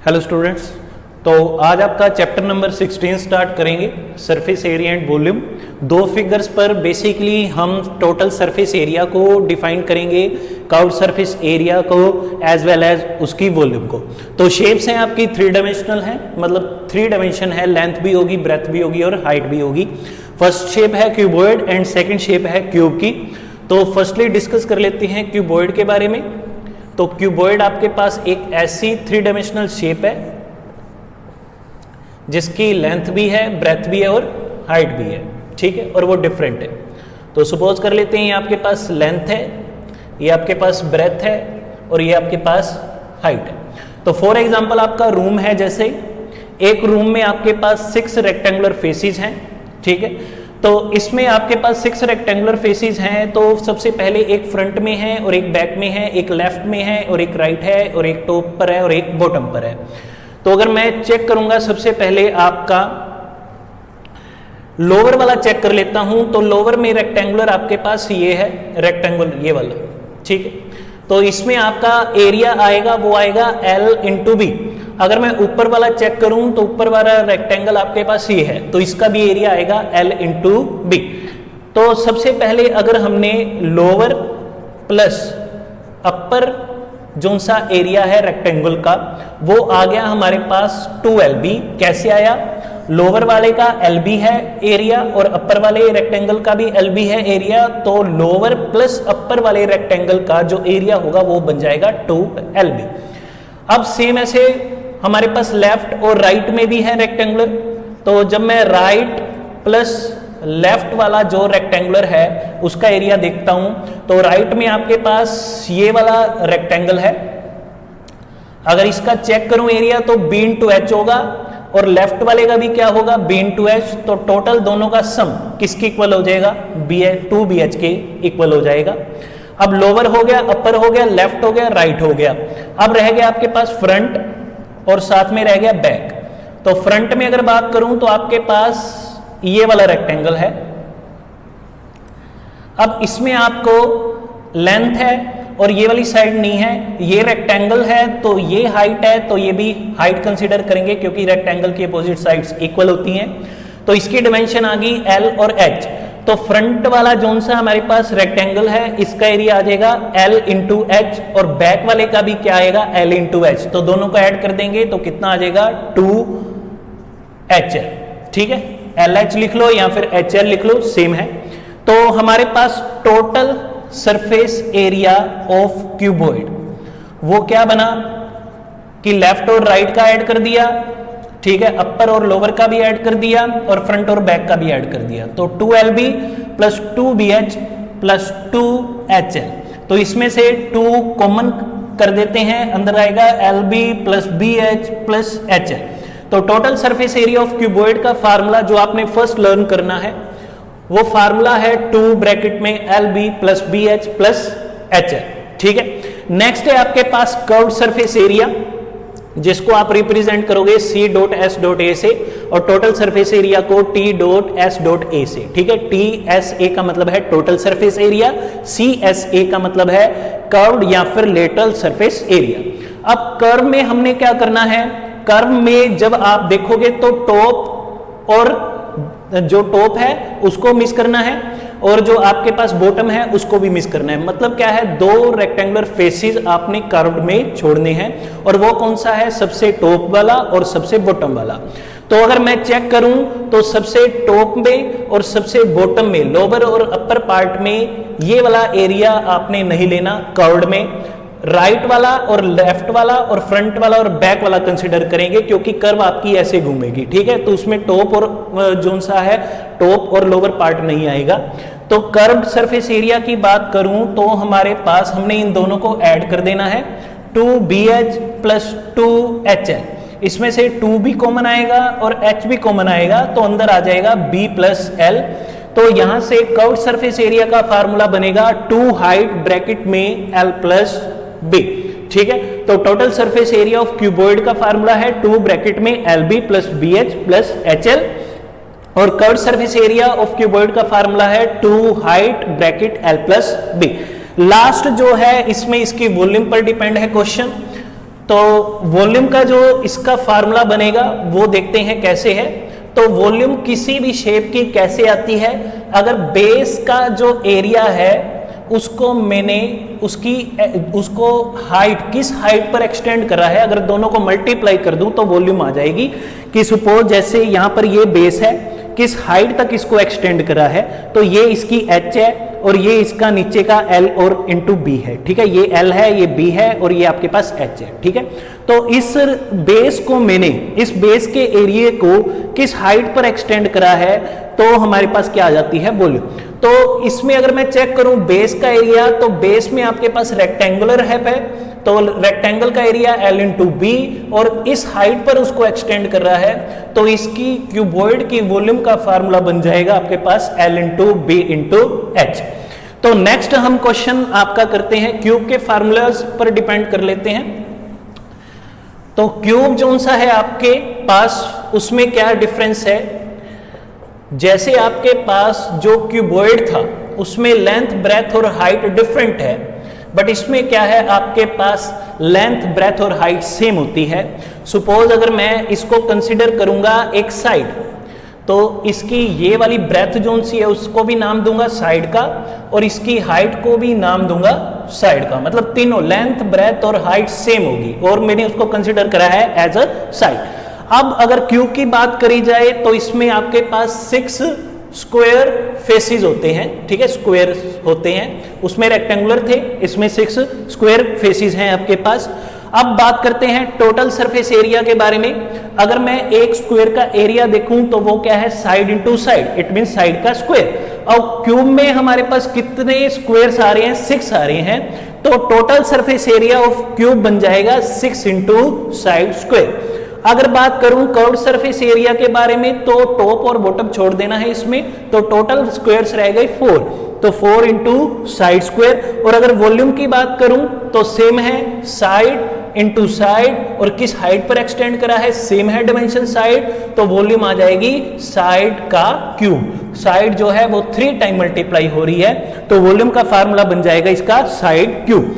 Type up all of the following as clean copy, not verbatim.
Hello students, तो आज आपका चैप्टर नंबर 16 स्टार्ट करेंगे, सरफेस एरिया एंड वॉल्यूम। दो फिगर्स पर बेसिकली हम टोटल सरफेस एरिया को डिफाइन करेंगे, कर्व्ड सरफेस एरिया को एज वेल एज उसकी वॉल्यूम को। तो शेप्स हैं आपकी थ्री डायमेंशनल हैं, मतलब थ्री डायमेंशन है, लेंथ भी होगी, ब्रेथ भी होगी और हाइट भी होगी। फर्स्ट शेप है क्यूबॉइड एंड सेकेंड शेप है क्यूब की। तो फर्स्टली डिस्कस कर लेते हैं क्यूबॉइड के बारे में। तो क्यूबॉइड आपके पास एक ऐसी थ्री डायमेंशनल शेप है जिसकी लेंथ भी है, ब्रेथ भी है और हाइट भी है, ठीक है, और वो डिफरेंट है। तो सपोज कर लेते हैं ये आपके पास लेंथ है, ये आपके पास ब्रेथ है और ये आपके पास हाइट है। तो फॉर एग्जांपल आपका रूम है, जैसे एक रूम में आपके पास 6 रेक्टेंगुलर फेसेस हैं, ठीक है। तो इसमें आपके पास 6 रेक्टेंगुलर फेसेस हैं। तो सबसे पहले एक फ्रंट में है और एक बैक में है, एक लेफ्ट में है और एक राइट है और एक टॉप पर है और एक बॉटम पर है। तो अगर मैं चेक करूंगा, सबसे पहले आपका लोअर वाला चेक कर लेता हूं। तो लोअर में रेक्टेंगुलर आपके पास ये है, रेक्टेंगुलर ये वाला, ठीक है। तो इसमें आपका एरिया आएगा, वो आएगा L इंटू बी। अगर मैं ऊपर वाला चेक करूं तो ऊपर वाला रेक्टेंगल आपके पास ये है, तो इसका भी एरिया आएगा L इंटू बी। तो सबसे पहले अगर हमने लोअर प्लस अपर जो सा एरिया है रेक्टेंगल का, वो आ गया हमारे पास 2LB। कैसे आया? लोअर वाले का LB है एरिया और अपर वाले रेक्टेंगल का भी LB है एरिया। तो लोअर प्लस अपर वाले रेक्टेंगल का जो एरिया होगा वो बन जाएगा 2LB। अब सेम ऐसे हमारे पास लेफ्ट और राइट में भी है रेक्टेंगुलर। तो जब मैं राइट प्लस लेफ्ट वाला जो रेक्टेंगुलर है उसका एरिया देखता हूं, तो राइट में आपके पास ये वाला रेक्टेंगल है। अगर इसका चेक करूं एरिया तो B इंटू H होगा और लेफ्ट वाले का भी क्या होगा, B इंटू H। तो टोटल दोनों का सम किसके इक्वल हो जाएगा? 2BH के इक्वल हो जाएगा। अब लोअर हो गया, अपर हो गया, लेफ्ट हो गया, राइट हो गया। अब रह गया आपके पास फ्रंट और साथ में रह गया बैक। तो फ्रंट में अगर बात करूं तो आपके पास ये वाला रेक्टेंगल है। अब इसमें आपको लेंथ है और ये वाली साइड नहीं है, ये रेक्टेंगल है तो ये हाइट है, तो ये भी हाइट कंसीडर करेंगे क्योंकि रेक्टेंगल की अपोजिट साइड्स इक्वल होती हैं। तो इसकी डिमेंशन आ गई L और H। तो फ्रंट वाला जोन सा हमारे पास रेक्टेंगल है, इसका एरिया आ जाएगा L इंटू H और बैक वाले का भी क्या आएगा? L into H। तो दोनों को ऐड कर देंगे तो कितना आ जाएगा? 2HL, ठीक है। LH लिख लो या फिर HL लिख लो, सेम है। तो हमारे पास total surface area of cuboid वो क्या बना कि लेफ्ट और राइट का ऐड कर दिया, ठीक है, अपर और लोअर का भी ऐड कर दिया और फ्रंट और बैक का भी ऐड कर दिया। तो 2LB plus 2BH plus 2HL। तो इसमें से 2 कॉमन कर देते हैं, अंदर आएगा LB plus BH plus HL। तो total surface area of cuboid का फार्मूला जो आपने फर्स्ट लर्न करना है वो फार्मूला है 2 ब्रैकेट में LB plus BH plus HL, ठीक है। नेक्स्ट है आपके पास कर्व्ड सरफेस एरिया, जिसको आप रिप्रेजेंट करोगे C.S.A से और टोटल सरफेस एरिया को T.S.A से, ठीक है। TSA का मतलब है टोटल सरफेस एरिया, CSA का मतलब है कर्व्ड या फिर लेटरल सरफेस एरिया। अब कर्व में हमने क्या करना है? कर्व में जब आप देखोगे तो टॉप और जो टॉप है उसको मिस करना है और जो आपके पास बॉटम है उसको भी मिस करना है। मतलब क्या है? 2 रेक्टेंगुलर फेसेस आपने कर्व में छोड़ने हैं और वो कौन सा है? सबसे टॉप वाला और सबसे बॉटम वाला। तो अगर मैं चेक करूं तो सबसे टॉप में और सबसे बॉटम में, लोअर और अपर पार्ट में ये वाला एरिया आपने नहीं लेना कर्व में। राइट वाला और लेफ्ट वाला और फ्रंट वाला और बैक वाला कंसीडर करेंगे क्योंकि कर्व आपकी ऐसे घूमेगी, ठीक है। तो उसमें टॉप और जोन सा है टॉप और लोअर पार्ट नहीं आएगा। तो कर्व्ड सरफेस एरिया की बात करूं तो हमारे पास हमने इन दोनों को ऐड कर देना है 2BH प्लस 2HL। इसमें से 2 भी कॉमन आएगा और H भी कॉमन आएगा, तो अंदर आ जाएगा B प्लस L। तो यहां से कर्व्ड सरफेस एरिया का फार्मूला बनेगा 2 हाइट ब्रैकेट में L प्लस B, ठीक है। तो total surface area of cuboid का फार्मूला है 2 ब्रैकेट में LB plus BH plus HL और curved surface area of cuboid का फार्मूला है 2 height bracket L plus B। Last जो है इसमें इसकी वॉल्यूम पर डिपेंड है क्वेश्चन। तो वॉल्यूम का जो इसका फार्मूला बनेगा वो देखते हैं कैसे है। तो वॉल्यूम किसी भी शेप की कैसे आती है, अगर बेस का जो एरिया है उसको मैंने उसको हाइट किस हाइट पर एक्सटेंड करा है, अगर दोनों को मल्टीप्लाई कर दूं तो वॉल्यूम आ जाएगी। कि सपोज जैसे यहां पर ये बेस है, किस हाइट तक इसको एक्सटेंड करा है, तो ये इसकी h है और ये इसका नीचे का L और इंटू बी है, ठीक है। ये L है, ये B है और ये आपके पास h है, ठीक है। तो इस बेस को मैंने इस बेस के एरिया को किस हाइट पर एक्सटेंड करा है, तो हमारे पास क्या आ जाती है, वॉल्यूम। तो इसमें अगर मैं चेक करूं बेस का एरिया, तो बेस में आपके पास रेक्टेंगुलर है तो रेक्टेंगल का एरिया L इंटू बी और इस हाइट पर उसको एक्सटेंड कर रहा है, तो इसकी क्यूबॉइड की वॉल्यूम का फार्मूला बन जाएगा आपके पास L into B into H. तो नेक्स्ट हम क्वेश्चन आपका करते हैं, क्यूब के फार्मूलाज पर डिपेंड कर लेते हैं। तो क्यूब जो सा है आपके पास, उसमें क्या डिफरेंस है, जैसे आपके पास जो क्यूबॉइड था उसमें लेंथ ब्रेथ और हाइट डिफरेंट है, बट इसमें क्या है आपके पास लेंथ ब्रेथ और हाइट सेम होती है। सपोज अगर मैं इसको कंसीडर करूंगा एक साइड, तो इसकी ये वाली ब्रेथ जोन सी है उसको भी नाम दूंगा साइड का और इसकी हाइट को भी नाम दूंगा साइड का, मतलब तीनों लेंथ ब्रेथ और हाइट सेम होगी और मैंने उसको कंसीडर करा है एज अ साइड। अब अगर क्यूब की बात करी जाए तो इसमें आपके पास 6 स्क्वायर फेसेस होते हैं, ठीक है, स्क्वायर होते हैं, उसमें रेक्टेंगुलर थे, इसमें 6 स्क्वायर फेसेस हैं आपके पास। अब बात करते हैं टोटल सरफेस एरिया के बारे में। अगर मैं एक स्क्वायर का एरिया देखूं तो वो क्या है, side into side, it mean side का स्क्वायर। और क्यूब में हमारे पास कितने स्क्वायर्स आ रहे हैं, 6 आ रहे हैं, तो total surface area of cube बन जाएगा 6 इंटू साइड स्क्वायर। अगर बात करूं कर्व्ड सरफेस एरिया के बारे में, तो टॉप और बॉटम छोड़ देना है इसमें, तो टोटल स्क्वायर्स रह गए 4, तो 4 इंटू साइड स्क्वायर। और अगर वॉल्यूम की बात करूं तो सेम है, साइड इंटू साइड, और किस हाइट पर एक्सटेंड करा है, सेम है डायमेंशन साइड, तो वॉल्यूम आ जाएगी साइड का क्यूब। साइड जो है वो 3 टाइम मल्टीप्लाई हो रही है, तो वॉल्यूम का फार्मूला बन जाएगा इसका साइड क्यूब।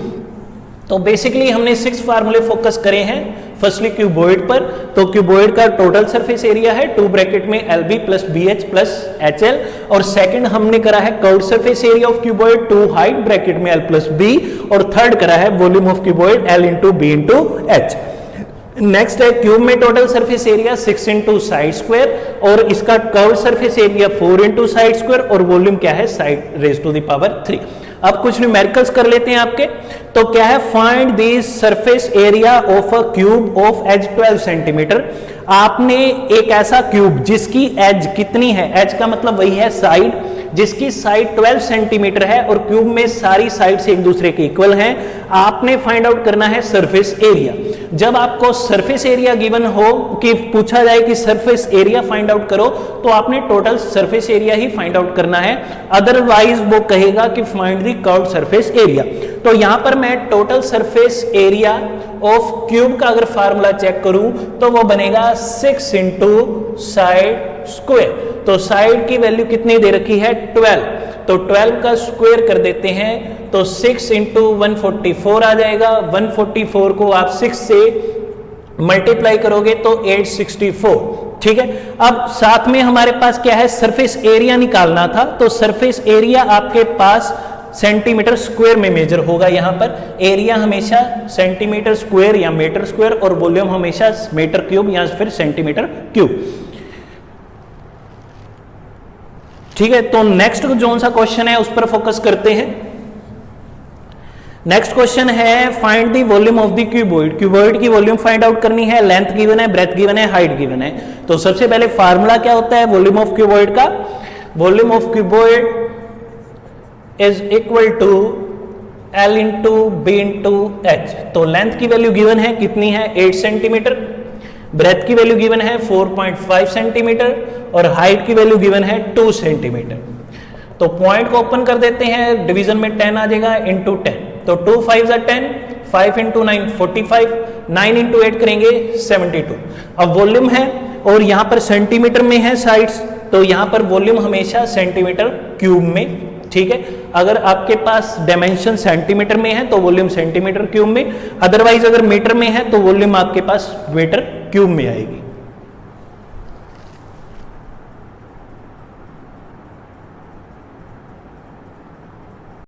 तो बेसिकली हमने 6 फार्मूले फोकस करे हैं। फर्स्टली क्यूबॉइड पर, तो क्यूबॉइड का टोटल सरफेस एरिया है 2 ब्रैकेट में LB plus BH plus HL, और सेकंड हमने करा है curved surface area of cuboid 2 height bracket में L प्लस B, और थर्ड करा है volume of cuboid L into B into H। Next है क्यूब में total surface area 6 into side square, और इसका curved surface area 4 into side square, और volume क्या है, side raise to the power 3। अब कुछ न्यूमेरिकल्स कर लेते हैं आपके। तो क्या है, find the surface area of a cube of edge 12 centimetre. आपने एक ऐसा क्यूब जिसकी एज कितनी है, एज का मतलब वही है साइड, जिसकी साइड 12 सेंटीमीटर है और क्यूब में सारी साइड से एक दूसरे के इक्वल हैं, आपने फाइंड आउट करना है सरफेस एरिया। जब आपको सरफेस एरिया गिवन हो कि पूछा जाए कि सरफेस एरिया फाइंड आउट करो, तो आपने टोटल सरफेस एरिया ही फाइंड आउट करना है, अदरवाइज वो कहेगा कि find the curved surface area. तो यहां पर मैं total surface area of cube का अगर फार्मूला चेक करूं तो वो बनेगा 6 इंटू साइड स्क्वायर। तो साइड की वैल्यू कितनी दे रखी है, 12, तो 12 का स्क्वायर कर देते हैं, तो 6 इंटू 144 आ जाएगा। 144 को आप 6 से मल्टीप्लाई करोगे तो 864, ठीक है। अब साथ में हमारे पास क्या है, सरफेस एरिया निकालना था, तो सरफेस एरिया आपके पास सेंटीमीटर स्क्वायर में मेजर होगा। यहां पर एरिया हमेशा सेंटीमीटर स्क्वायर या मीटर स्क्वायर, और वॉल्यूम हमेशा मीटर क्यूब या फिर सेंटीमीटर क्यूब, ठीक है। तो नेक्स्ट जो सा क्वेश्चन है उस पर फोकस करते हैं। नेक्स्ट क्वेश्चन है, find the volume of the cuboid. Cuboid की वॉल्यूम फाइंड आउट करनी है, लेंथ गिवन है, ब्रेथ गिवन है, हाइट गिवन है। तो सबसे पहले फार्मूला क्या होता है वॉल्यूम ऑफ क्यूबॉइड का, volume of cuboid is equal to L into B into H। तो लेंथ की वैल्यू गिवन है, कितनी है, 8 सेंटीमीटर, ब्रेथ की वैल्यू गिवन है 4.5 सेंटीमीटर, और हाइट की वैल्यू गिवन है 2 सेंटीमीटर। तो पॉइंट को ओपन कर देते हैं, डिवीजन में 10 आ जाएगा इंटू 10, तो 2 5 10, 5 इंटू 9 45, 9 इंटू 8 करेंगे 72। अब वॉल्यूम है और यहां पर सेंटीमीटर में है साइड्स, तो यहां पर वॉल्यूम हमेशा सेंटीमीटर क्यूब में, ठीक है। अगर आपके पास डायमेंशन सेंटीमीटर में है तो वॉल्यूम सेंटीमीटर क्यूब में, अदरवाइज अगर मीटर में है तो वॉल्यूम आपके पास मीटर क्यूब में आएगी।